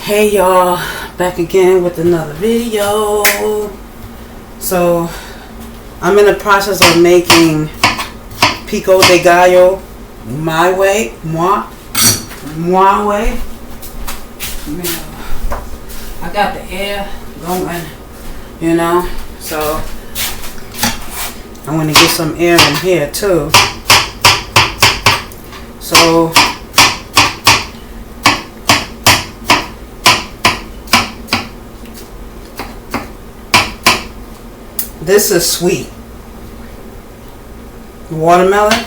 Hey y'all, back again with another video. So I'm in the process of making pico de gallo my way, moi way. I got the air going, so I want to get some air in here too. So this is sweet. Watermelon.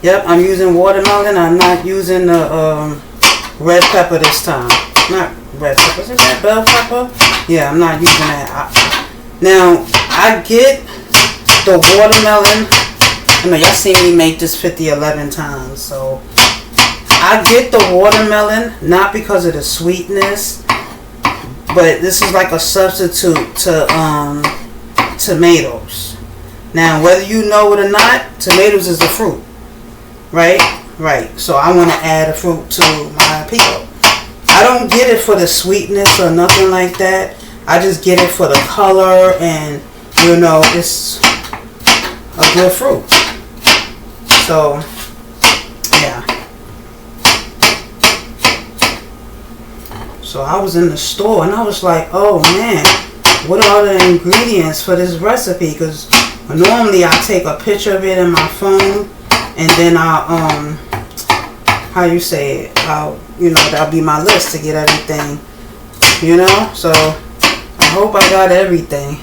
Yep, I'm using watermelon. I'm not using the red pepper this time. Not red pepper. Is that bell pepper? Yeah, I'm not using that. Now, I get the watermelon. I know y'all seen me make this 11 times. So, I get the watermelon not because of the sweetness, but this is like a substitute to tomatoes. Now, whether you know it or not, tomatoes is a fruit, right? So I want to add a fruit to my pico. I don't get it for the sweetness or nothing like that. I just get it for the color, and it's a good fruit. So yeah. So I was in the store and I was like, oh man, what are the ingredients for this recipe? Because normally I take a picture of it in my phone and then I'll that'll be my list to get everything, so I hope I got everything.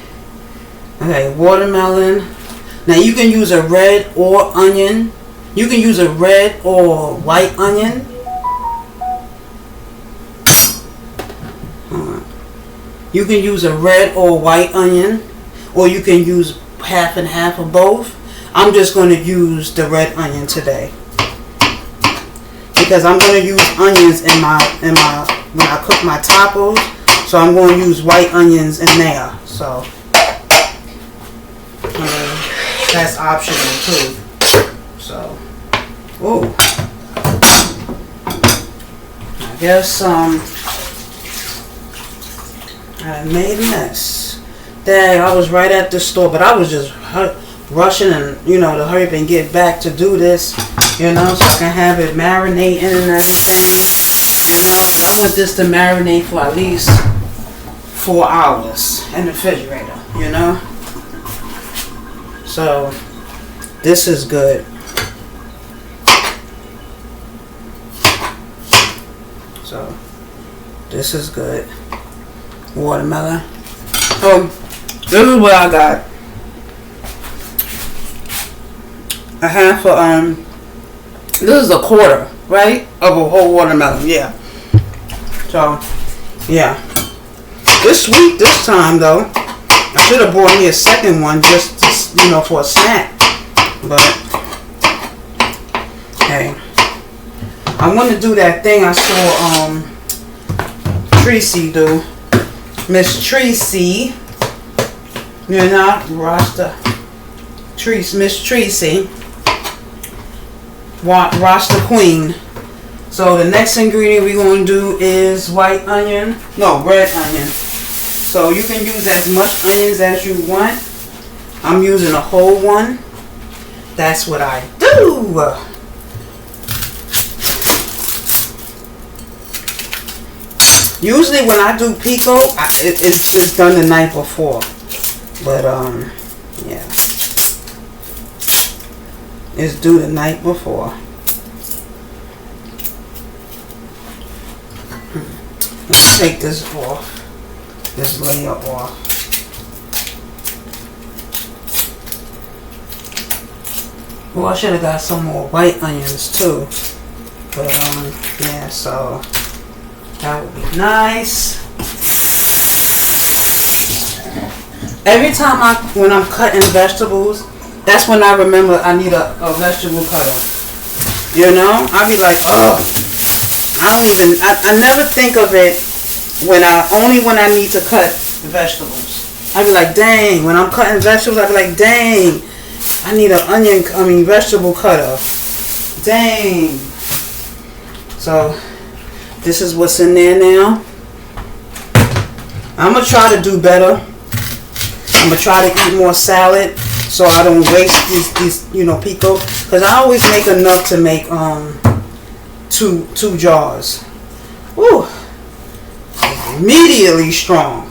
Okay, watermelon. Now you can use a red or onion. You can use a red or white onion. You can use a red or white onion, or you can use half and half of both. I'm just going to use the red onion today because I'm going to use onions in my when I cook my tacos. So I'm going to use white onions in there. So that's optional too. So, I guess I made a mess. Dang, I was right at the store, but I was just rushing and, to hurry up and get back to do this, so I can have it marinating and everything, I want this to marinate for at least 4 hours in the refrigerator, So, this is good. So, this is good. Watermelon. This is what I got. A half of this is a quarter, right, of a whole watermelon. Yeah. So, yeah. It's sweet this time though. I should have brought me a second one just to, for a snack. But hey, I want to do that thing I saw Tracy do. Miss Tracy, Rasta Miss Tracy, Rasta Queen. So the next ingredient we're going to do is red onion. So you can use as much onions as you want. I'm using a whole one. That's what I do. Usually when I do pico, it's done the night before. But, yeah. It's due the night before. Let's take this off. This layer off. Well, I should have got some more white onions too. But, yeah, so that would be nice. Every time when I'm cutting vegetables, that's when I remember I need a vegetable cutter. I'll be like, oh, I never think of it only when I need to cut vegetables. I'll be like, dang, when I'm cutting vegetables, I'll be like, dang, I need an vegetable cutter. Dang. So, this is what's in there now. I'm gonna try to do better. I'm gonna try to eat more salad so I don't waste these pico, because I always make enough to make two jars. Woo! Immediately strong.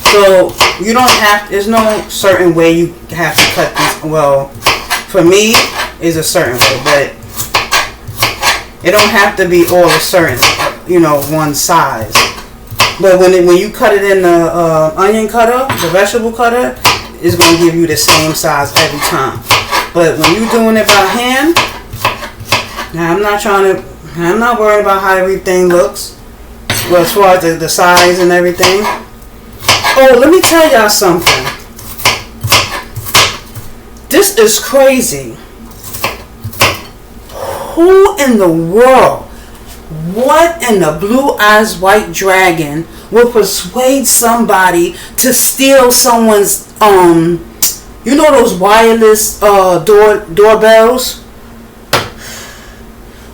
So you don't have. There's no certain way you have to cut this. Well, for me, is a certain way, but it don't have to be all a certain, one size. But when you cut it in the onion cutter, the vegetable cutter, it's gonna give you the same size every time. But when you're doing it by hand, now I'm not worried about how everything looks. Well, as far as the size and everything. Oh, let me tell y'all something. This is crazy. Who in the world, what in the blue eyes white dragon will persuade somebody to steal someone's those wireless doorbells?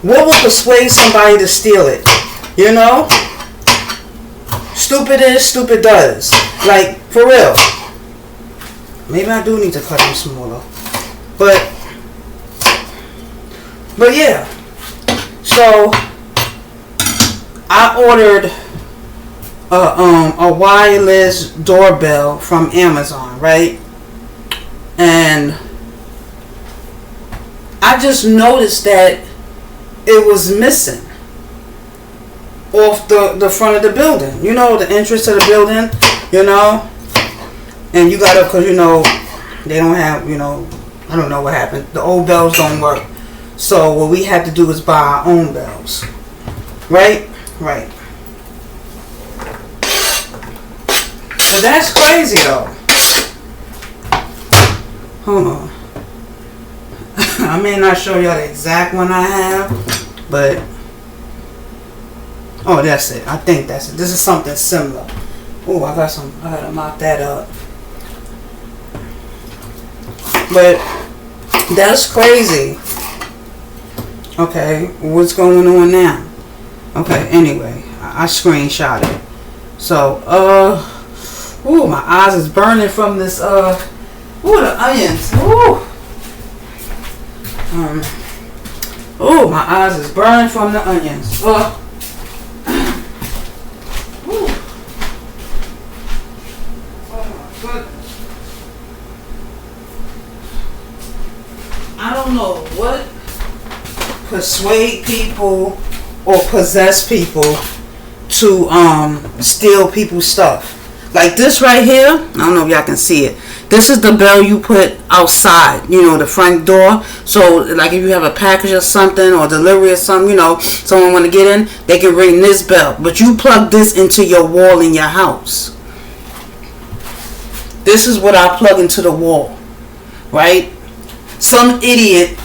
What will persuade somebody to steal it? Stupid is, stupid does. Like, for real. Maybe I do need to cut them smaller. But yeah. So I ordered a wireless doorbell from Amazon, right? And I just noticed that it was missing off the front of the building. The entrance to the building, And you gotta, because, they don't have, I don't know what happened. The old bells don't work. So what we had to do is buy our own bells. Right? Right. But that's crazy, though. Hold on. I may not show y'all the exact one I have, but oh, that's it. I think that's it. This is something similar. Oh, I gotta mop that up. But that's crazy. Okay, what's going on now? Okay, anyway, I screenshot it. So, ooh, my eyes is burning from this, ooh, the onions. Ooh. Ooh, my eyes is burning from the onions. Ooh. Oh my goodness. I don't know what persuade people or possess people to steal people's stuff. Like this right here, I don't know if y'all can see it. This is the bell you put outside, the front door. So like if you have a package or something or delivery or something, someone want to get in, they can ring this bell. But you plug this into your wall in your house. This is what I plug into the wall, right? Some idiot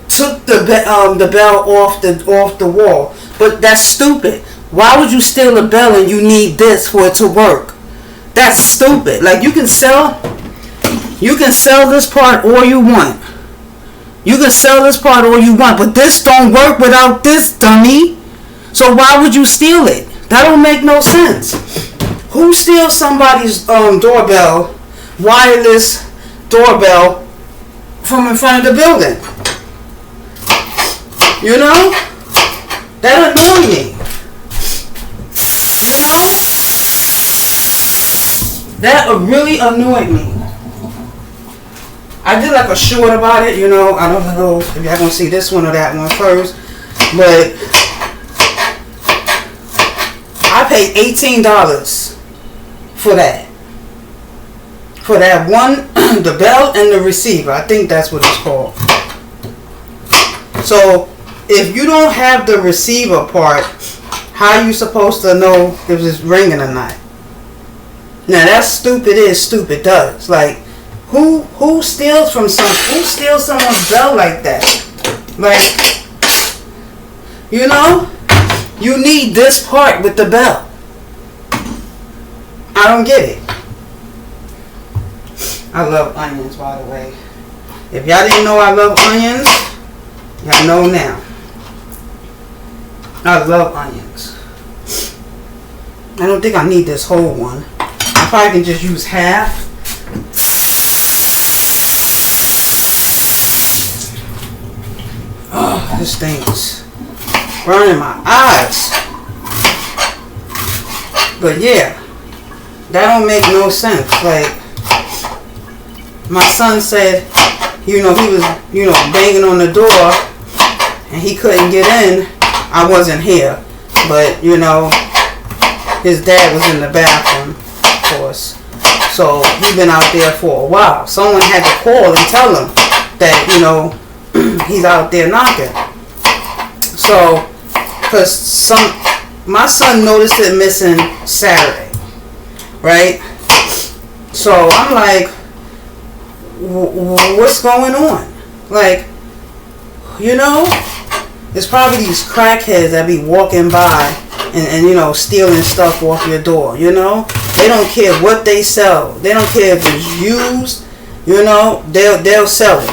took the bell off the wall, but that's stupid. Why would you steal a bell and you need this for it to work? That's stupid. Like you can sell this part all you want. You can sell this part all you want, but this don't work without this, dummy. So why would you steal it? That don't make no sense. Who steals somebody's doorbell, wireless doorbell, from in front of the building? That annoyed me. That really annoyed me. I did like a short about it, I don't know if y'all gonna see this one or that one first, but I paid $18 for that. For that one, the bell and the receiver. I think that's what it's called. So if you don't have the receiver part, how are you supposed to know if it's ringing or not? Now that's stupid is, stupid does. Like who steals someone's bell like that? Like, you need this part with the bell. I don't get it. I love onions, by the way. If y'all didn't know I love onions, y'all know now. I love onions. I don't think I need this whole one. I probably can just use half. Oh, this thing's burning my eyes. But yeah, that don't make no sense. Like, my son said, he was, banging on the door and he couldn't get in. I wasn't here. But, his dad was in the bathroom, of course. So, he's been out there for a while. Someone had to call and tell him that, he's out there knocking. So, because my son noticed it missing Saturday, right? So, I'm like, what's going on? Like, it's probably these crackheads that be walking by and stealing stuff off your door, They don't care what they sell. They don't care if it's used, they'll sell it.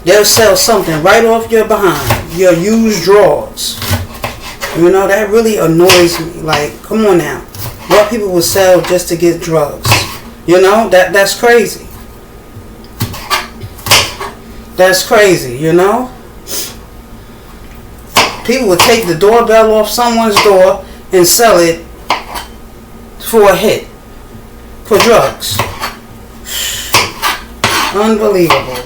They'll sell something right off your behind, your used drawers. That really annoys me. Like, come on now. What people will sell just to get drugs. That's crazy. That's crazy, People would take the doorbell off someone's door and sell it for a hit. For drugs. Unbelievable.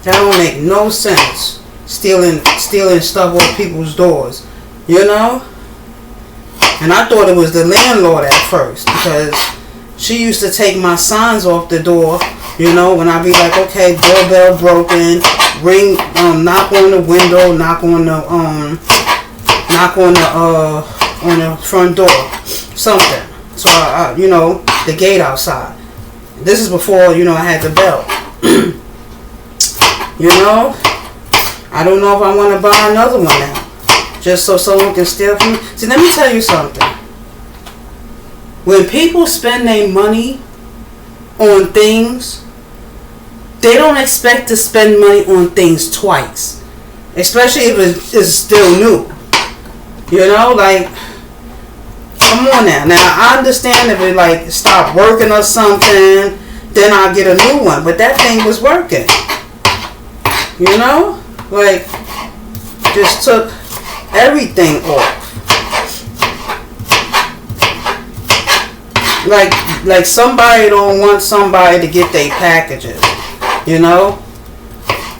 That don't make no sense. Stealing stuff off people's doors. And I thought it was the landlord at first, because she used to take my signs off the door, when I be like, okay, doorbell broken, ring, knock on the window, knock on the front door, something. So the gate outside. This is before, I had the bell. I don't know if I want to buy another one now. Just so someone can steal from me. See, let me tell you something. When people spend their money on things, they don't expect to spend money on things twice. Especially if it's still new. Like, come on now. Now, I understand if it, stopped working or something, then I'll get a new one. But that thing was working. Like, just took everything off. Like somebody don't want somebody to get their packages.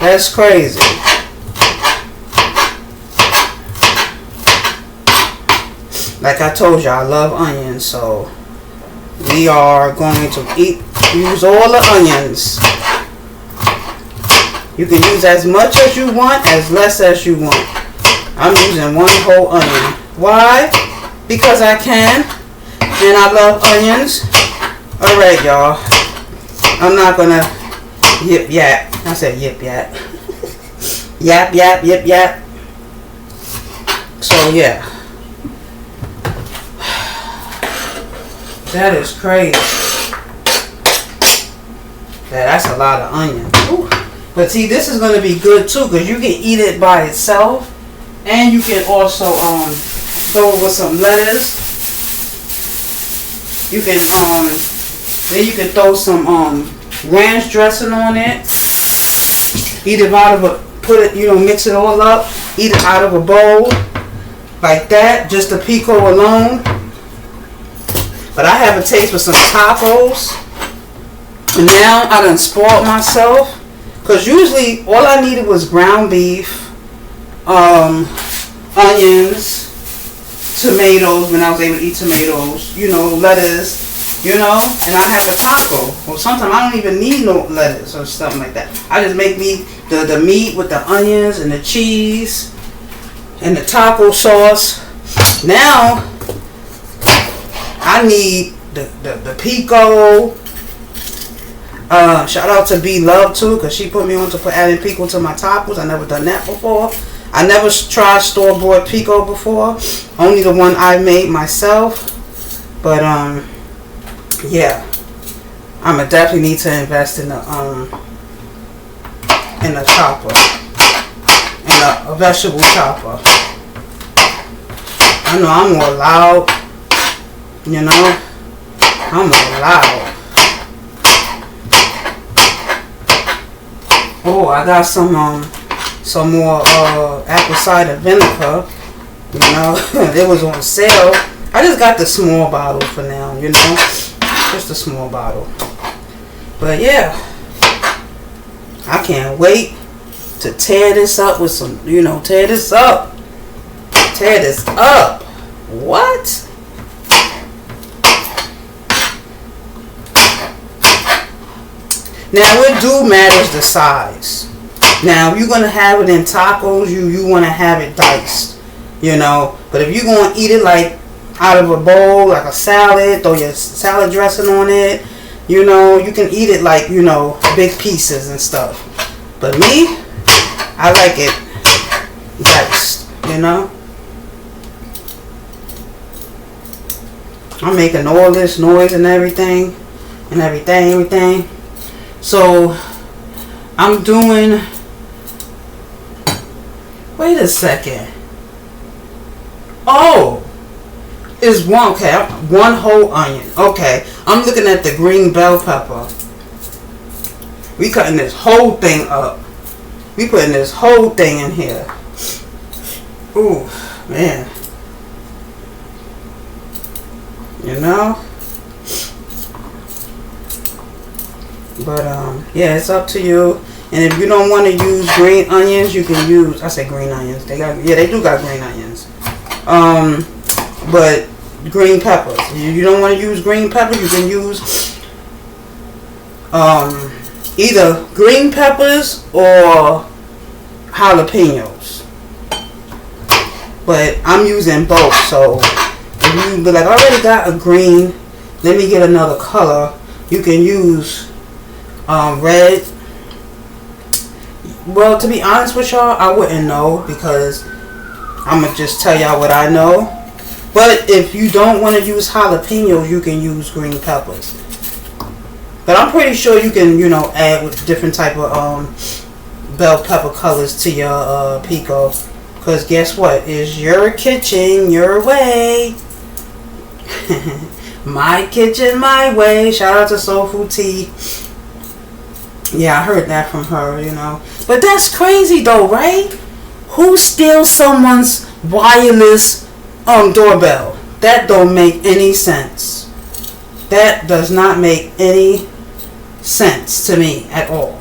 That's crazy. Like I told you, I love onions, so we are going to use all the onions. You can use as much as you want, as less as you want. I'm using one whole onion. Why? Because I can. And I love onions. Alright, y'all. I'm not gonna yip yap. I said yip yap. Yap yap yip yap. So yeah. That is crazy. That's a lot of onion. Ooh. But see, this is going to be good too, because you can eat it by itself, and you can also throw it with some lettuce. You can then you can throw some ranch dressing on it. Eat it out of mix it all up. Eat it out of a bowl like that, just the pico alone. But I have a taste for some tacos. And now I done spoiled myself. Because usually all I needed was ground beef, onions, tomatoes when I was able to eat tomatoes, lettuce, and I have a taco. Or sometimes I don't even need no lettuce or something like that. I just make me the meat with the onions and the cheese and the taco sauce. Now I need the pico. Shout out to B Love too, because she put me on to adding pico to my tacos. I never done that before. I never tried store-bought pico before. Only the one I made myself. But yeah, I'ma definitely need to invest in a chopper, in a vegetable chopper. I know I'm more loud, you know. I'm more loud. Oh, I got some more apple cider vinegar. You know, it was on sale. I just got the small bottle for now, you know. Just a small bottle. But yeah, I can't wait to tear this up with some, you know, tear this up. Tear this up. What? Now it do matters the size. Now if you're gonna have it in tacos, you wanna have it diced, you know. But if you're gonna eat it like out of a bowl, like a salad, throw your salad dressing on it, you know, you can eat it like, you know, big pieces and stuff. But me, I like it diced, you know. I'm making all this noise and everything. So, I'm doing... Wait a second. Oh! Is one... Okay, one whole onion. Okay, I'm looking at the green bell pepper. We cutting this whole thing up. We putting this whole thing in here. Ooh, man. You know? But yeah, it's up to you. And if you don't want to use green onions, you can use, I say green onions. They do got green onions. But green peppers. If you don't want to use green peppers, you can use either green peppers or jalapenos. But I'm using both, so if you be like, I already got a green, let me get another color, you can use red. Well, to be honest with y'all, I wouldn't know, because I'm going to just tell y'all what I know. But if you don't want to use jalapenos, you can use green peppers. But I'm pretty sure you can, you know, add with different type of bell pepper colors to your Pico. Because guess what? It's your kitchen, your way. My kitchen, my way. Shout out to Soul Food Tea. Yeah, I heard that from her, you know. But that's crazy though, right? Who steals someone's wireless doorbell? That don't make any sense. That does not make any sense to me at all.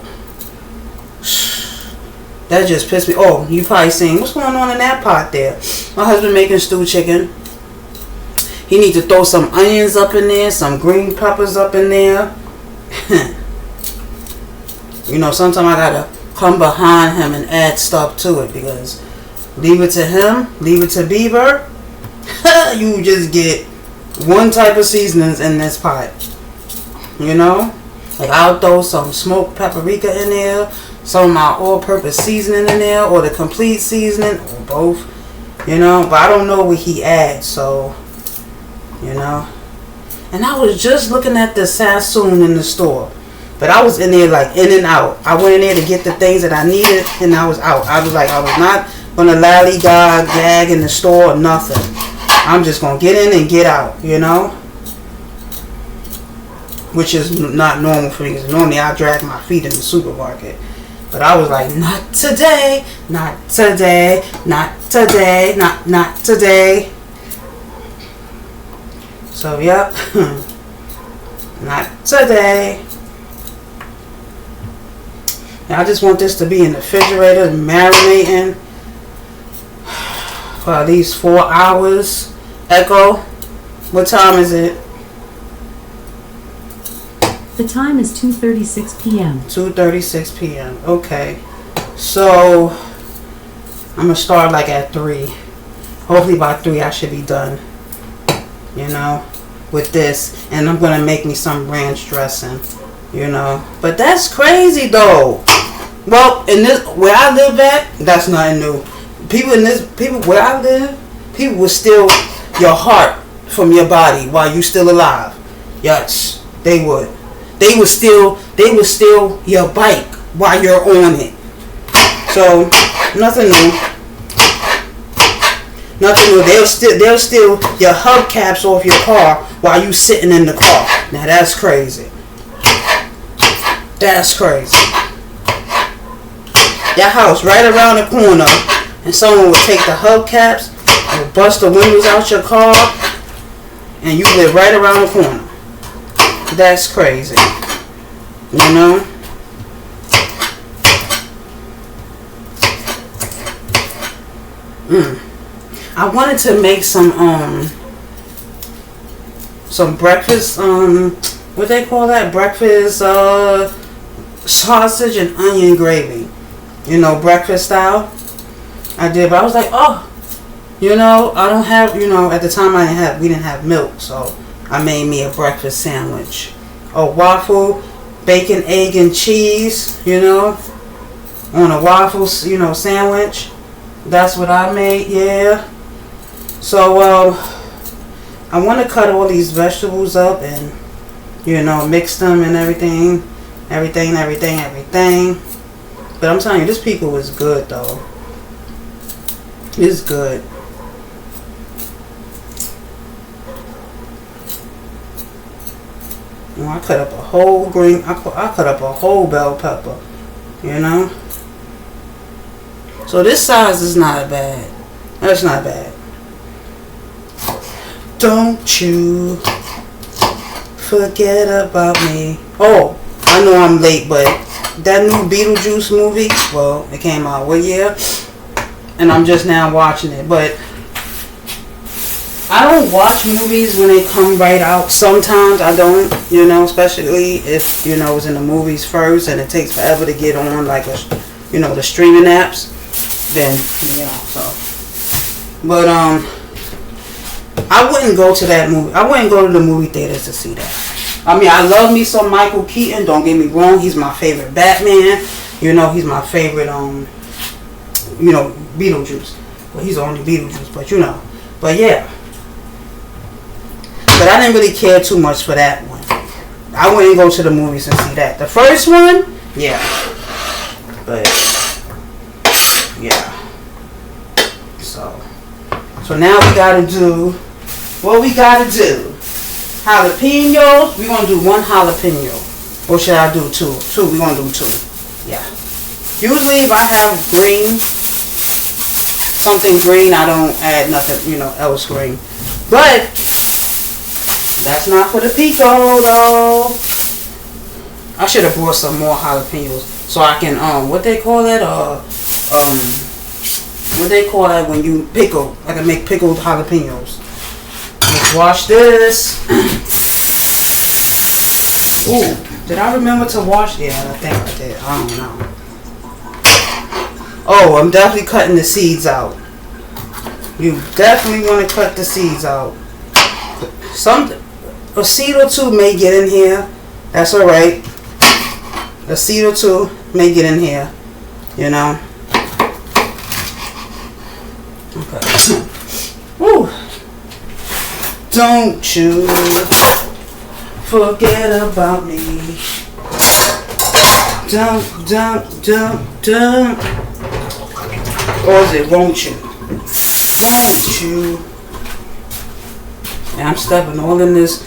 That just pissed me. Oh, you probably saying, what's going on in that pot there? My husband making stewed chicken. He needs to throw some onions up in there, some green peppers up in there. You know, sometimes I gotta come behind him and add stuff to it, because leave it to him, leave it to Beaver, you just get one type of seasonings in this pot. You know? Like I'll throw some smoked paprika in there, some of my all-purpose seasoning in there, or the complete seasoning, or both. You know? But I don't know what he adds, so, you know. And I was just looking at the Sassoon in the store. But I was in there like in and out. I went in there to get the things that I needed, and I was out. I was like, I was not going to lollygag, gag in the store or nothing. I'm just going to get in and get out, you know? Which is not normal for me, because normally I drag my feet in the supermarket. But I was like, not today, not today, not today, not today. So, yep. Not today. I just want this to be in the refrigerator, marinating for at least 4 hours. Echo, what time is it? The time is 2:36 p.m. 2:36 p.m. Okay. So, I'm going to start like at 3. Hopefully by 3 I should be done. You know, with this. And I'm going to make me some ranch dressing. You know. But that's crazy though. Well, in this where I live at, that's nothing new. People where I live, people will steal your heart from your body while you still alive. Yes, they would. they would steal your bike while you're on it. So nothing new. Nothing new. They'll steal your hubcaps off your car while you sitting in the car. Now that's crazy. That's crazy. Your house right around the corner, and someone would take the hubcaps and bust the windows out your car, and you live right around the corner. That's crazy. You know? I wanted to make some breakfast, what they call that? Breakfast sausage and onion gravy. You know, breakfast style. I did, but I was like, oh, you know, I don't have, you know, at the time we didn't have milk, so I made me a breakfast sandwich. A waffle, bacon, egg, and cheese, you know, on a waffle, you know, sandwich. That's what I made, yeah. So, I want to cut all these vegetables up and, you know, mix them and everything. But I'm telling you, this pico is good, though. It's good. Well, I cut up a whole green, I cut up a whole bell pepper, you know. So this size is not bad. That's not bad. Don't you forget about me. Oh, I know I'm late, but that new Beetlejuice movie, well, it came out what year? And I'm just now watching it. But I don't watch movies when they come right out. Sometimes I don't, you know, especially if, you know, it's in the movies first and it takes forever to get on, like, you know, the streaming apps. Then, you know, so. But, I wouldn't go to that movie. I wouldn't go to the movie theaters to see that. I mean, I love me some Michael Keaton. Don't get me wrong. He's my favorite Batman. You know, he's my favorite, you know, Beetlejuice. Well, he's only Beetlejuice, but you know. But yeah. But I didn't really care too much for that one. I wouldn't go to the movies and see that. The first one, yeah. But, yeah. So now we gotta do what we gotta do. Jalapenos. We're gonna do one jalapeno. Or should I do two? Two. We're gonna do two. Yeah. Usually if I have something green, I don't add nothing, you know, else green. But that's not for the pico though. I should have brought some more jalapenos so I can what they call that? What they call that when you pickle? I can make pickled jalapenos. Let's wash this. Ooh, did I remember to wash? Yeah, I think I did. I don't know. Oh, I'm definitely cutting the seeds out. You definitely want to cut the seeds out. A seed or two may get in here. That's alright. A seed or two may get in here. You know. Okay. Woo. Don't you forget about me. Don't. Or is it won't you? Won't you? And I'm stepping all in this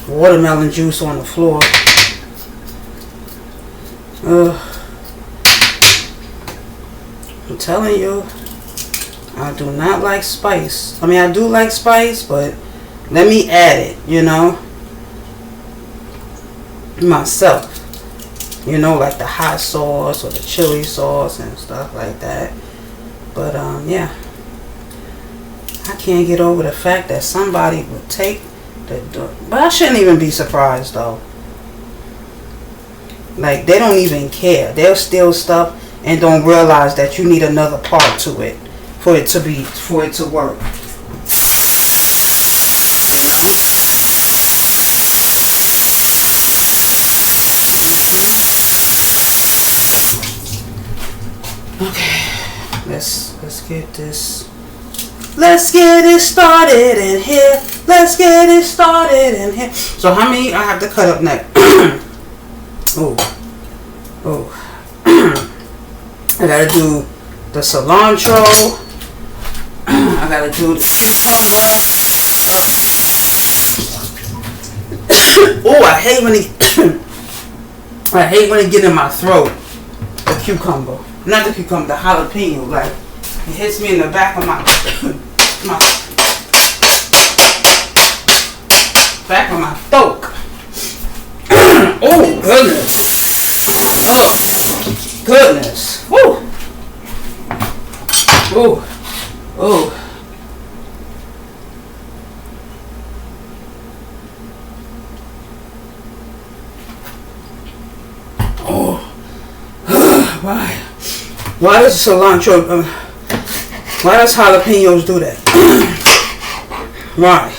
watermelon juice on the floor. I'm telling you, I do not like spice. I mean, I do like spice, but let me add it, you know, myself. You know, like the hot sauce or the chili sauce and stuff like that. But, yeah. I can't get over the fact that somebody would take the... But I shouldn't even be surprised, though. Like, they don't even care. They'll steal stuff and don't realize that you need another part to it for it to work. Okay, let's get this. Let's get it started in here. Let's get it started in here. So how many I have to cut up next? Oh. I gotta do the cilantro. I gotta do the cucumber. Oh, I hate when it get in my throat. The cucumber, not the cucumber, the jalapeno. Like it hits me in the back of my back of my throat. Oh goodness. Oh goodness. Woo. Oh. Oh. Oh. Why does cilantro, why does jalapenos do that? Why?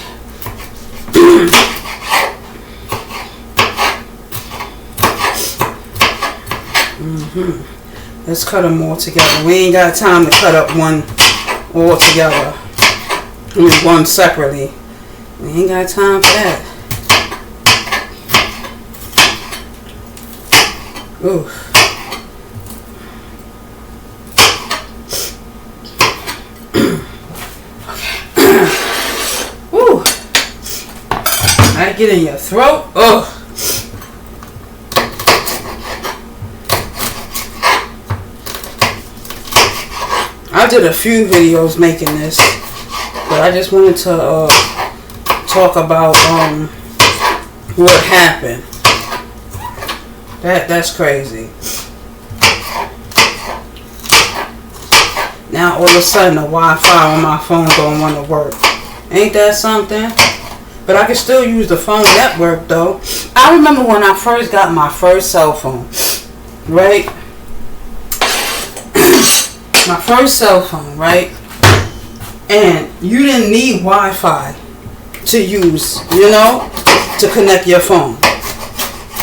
Let's cut them all together. We ain't got time to cut up one all together. I mean, one separately. We ain't got time for that. Ooh. Ooh. I get in your throat. Oh. I did a few videos making this, but I just wanted to talk about what happened. That's crazy. Now all of a sudden the Wi-Fi on my phone don't want to work. Ain't that something? But I can still use the phone network though. I remember when I first got my first cell phone, right? My first cell phone, right? And you didn't need Wi-Fi to use, you know, to connect your phone.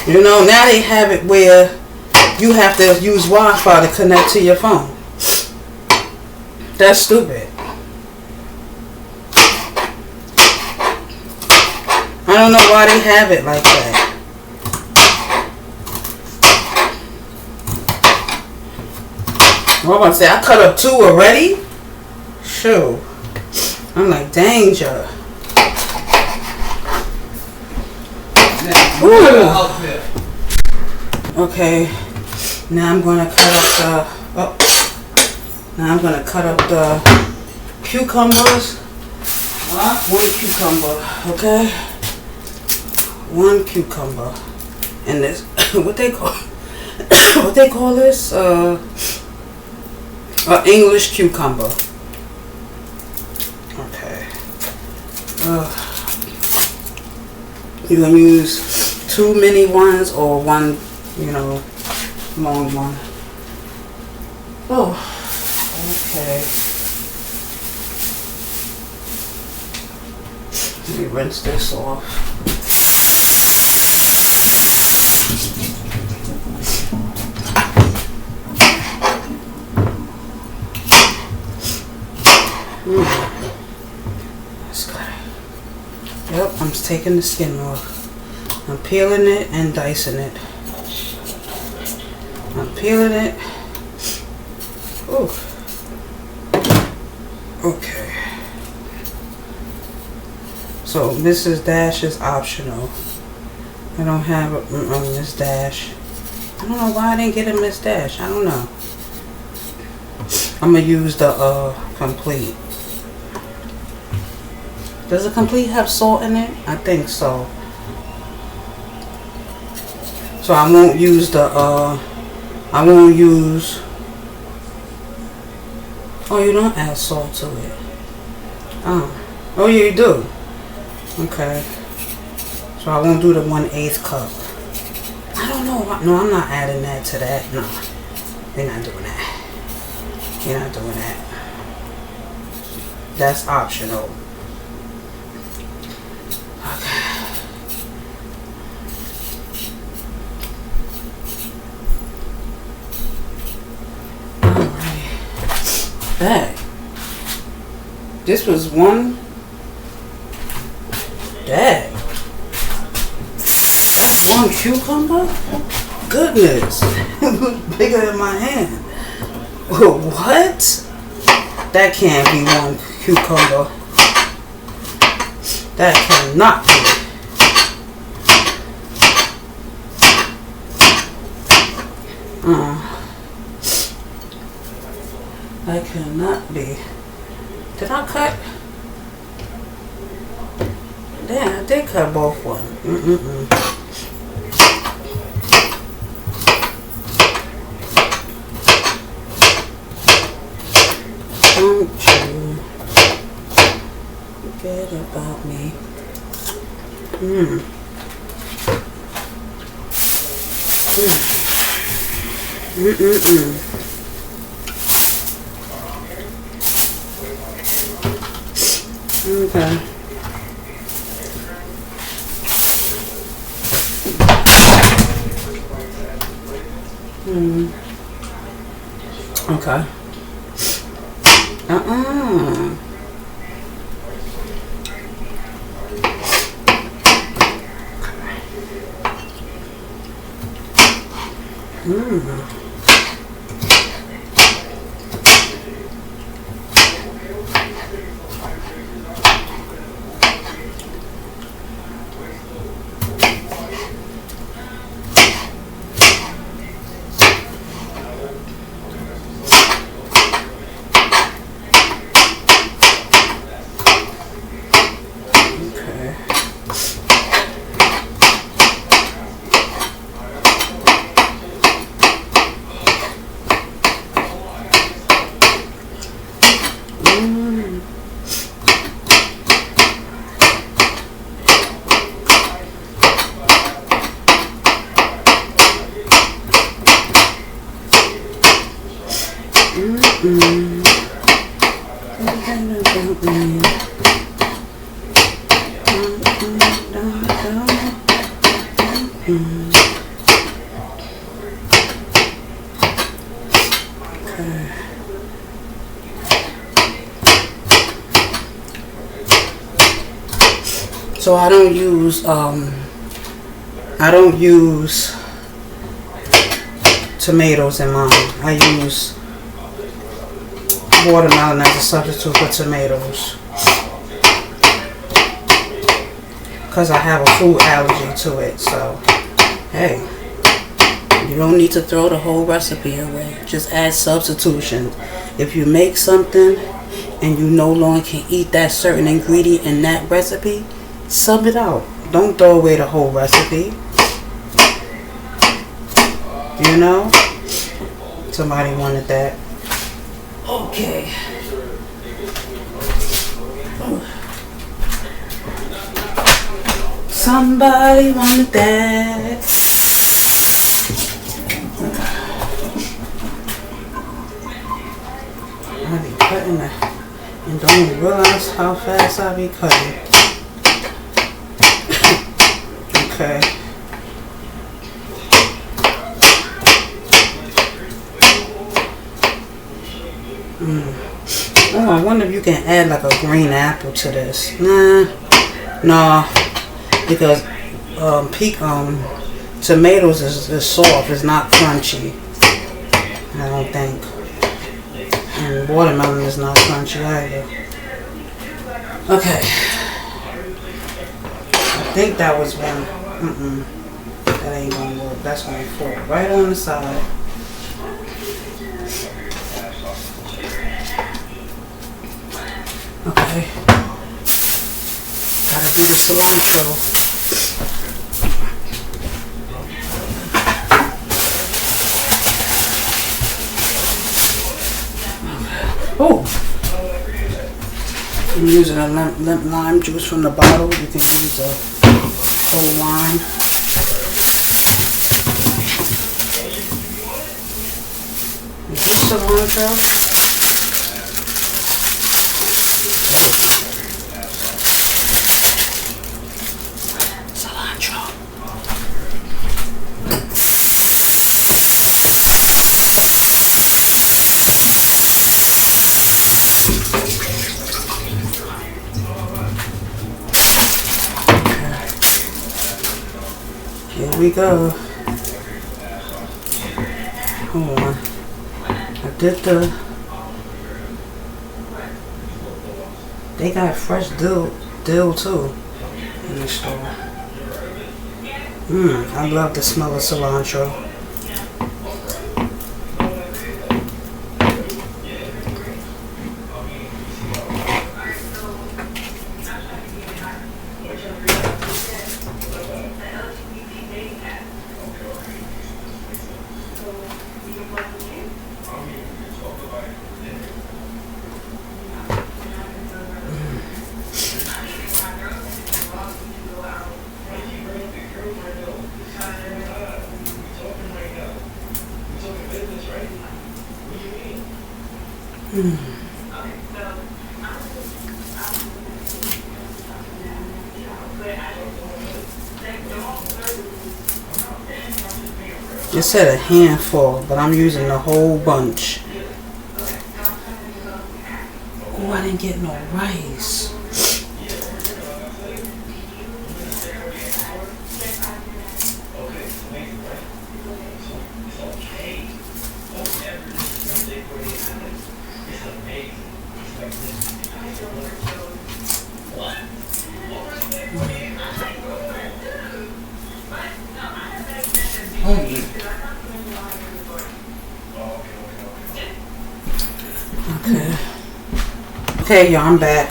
You know, now they have it where you have to use Wi-Fi to connect to your phone. That's stupid. I don't know why they have it like that. What am I gonna say? I cut up 2 already? Shoot. I'm like, danger. Ooh. Okay. Now I'm gonna cut up the cucumbers. 1 cucumber, okay? 1 cucumber. And this what they call this? English cucumber. Okay. You can use 2 mini ones or 1, you know, long one. Oh, okay. Let me rinse this off. That's good. Yep, I'm taking the skin off. I'm peeling it and dicing it. I'm peeling it. Ooh. Okay. So Mrs. Dash is optional. I don't have a Miss Dash. I don't know why I didn't get a Miss Dash. I don't know. I'm gonna use the complete. Does the complete have salt in it? I think so. So I won't use the oh, you don't add salt to it. Oh yeah, you do. Okay. So I won't do the 1/8 cup. I don't know. No, I'm not adding that to that. No, we're not doing that. You're not doing that. That's optional. Okay. Alright. Back. This was 1 cucumber? Goodness. It was bigger than my hand. What? That can't be one cucumber. That cannot be. That cannot be. Did I cut? Damn, I did cut both one. Don't you forget about me. Okay. Okay. So I don't use tomatoes in mine. I use watermelon as a substitute for tomatoes because I have a food allergy to it. So hey, you don't need to throw the whole recipe away. Just add substitutions. If you make something and you no longer can eat that certain ingredient in that recipe, sub it out. Don't throw away the whole recipe. You know? Somebody wanted that. Okay. Somebody wanted that. I be cutting that and don't even realize how fast I be cutting. Okay. Oh, I wonder if you can add like a green apple to this. Nah, because tomatoes is soft. It's not crunchy. I don't think. And watermelon is not crunchy either. Okay. I think that was one. That ain't gonna work. That's gonna fall right on the side. Okay. Gotta do the cilantro. Oh! I'm using a lime juice from the bottle. You can use a whole lime. Is this cilantro? Here we go. Hold on. I did they got fresh dill too in the store. I love the smell of cilantro. It said a handful, but I'm using the whole bunch. Oh, I didn't get no rice. Okay, y'all, I'm back.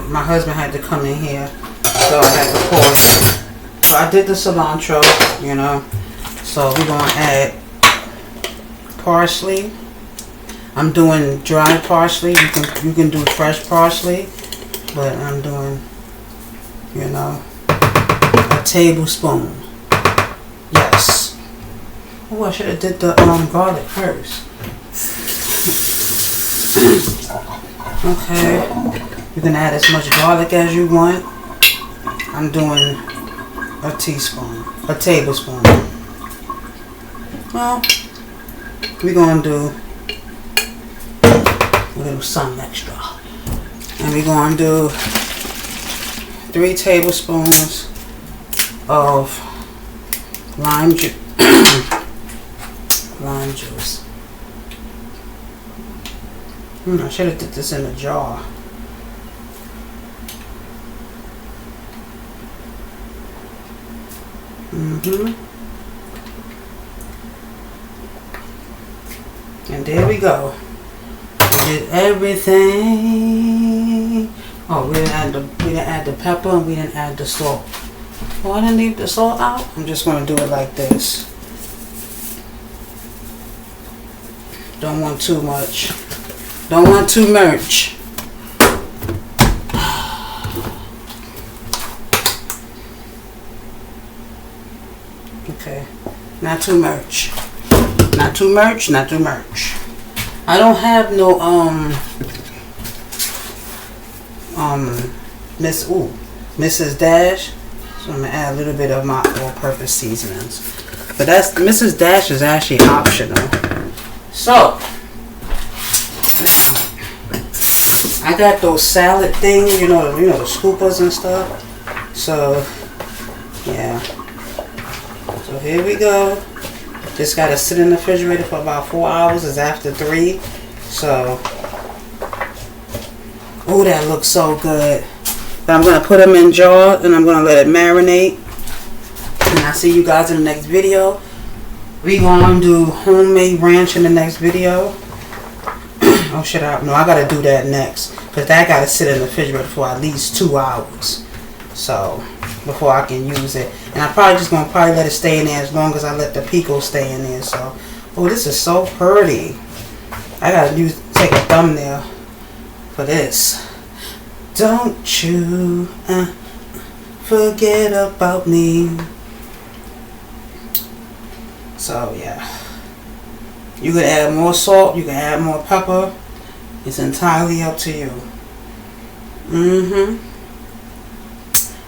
My husband had to come in here, so I had to pause. So I did the cilantro, you know. So we're gonna add parsley. I'm doing dry parsley. You can do fresh parsley, but I'm doing, you know, a tablespoon. Yes. Oh, I should have did the garlic first. Okay, you can add as much garlic as you want. I'm doing a tablespoon. Well, we're gonna do a little something extra, and we're gonna do 3 tablespoons of lime juice. Lime juice. I should have did this in a jar. And there we go. We did everything. Oh, we didn't add the pepper, and we didn't add the salt. Oh, I didn't leave the salt out. I'm just gonna do it like this. Don't want too much. Don't want too much. Okay, not too much. Not too much. Not too much. I don't have no Mrs. Dash, so I'm gonna add a little bit of my all-purpose seasonings. But that's Mrs. Dash is actually optional. So. I got those salad things, you know the scoopers and stuff. So, yeah. So here we go. Just gotta sit in the refrigerator for about 4 hours. It's after 3. So, oh, that looks so good. But I'm gonna put them in jars and I'm gonna let it marinate. And I'll see you guys in the next video. We gonna do homemade ranch in the next video. Oh shit, I gotta do that next. Because that gotta sit in the refrigerator for at least 2 hours. So, before I can use it. And I'm probably just gonna let it stay in there as long as I let the Pico stay in there. So, oh, this is so pretty. I gotta take a thumbnail for this. Don't you forget about me. So, yeah. You can add more salt, you can add more pepper. It's entirely up to you.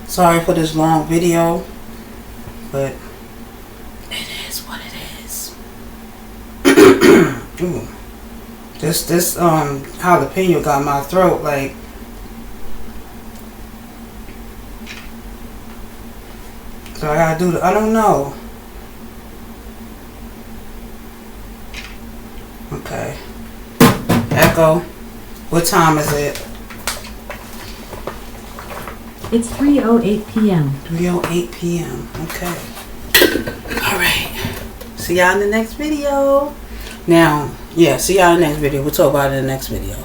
Sorry for this long video, but it is what it is. Ooh. This jalapeno got my throat like. So I gotta do I don't know. Okay. Echo. What time is it? It's 3:08 p.m. 3:08 p.m. Okay. Alright. See y'all in the next video. Now, yeah, see y'all in the next video. We'll talk about it in the next video.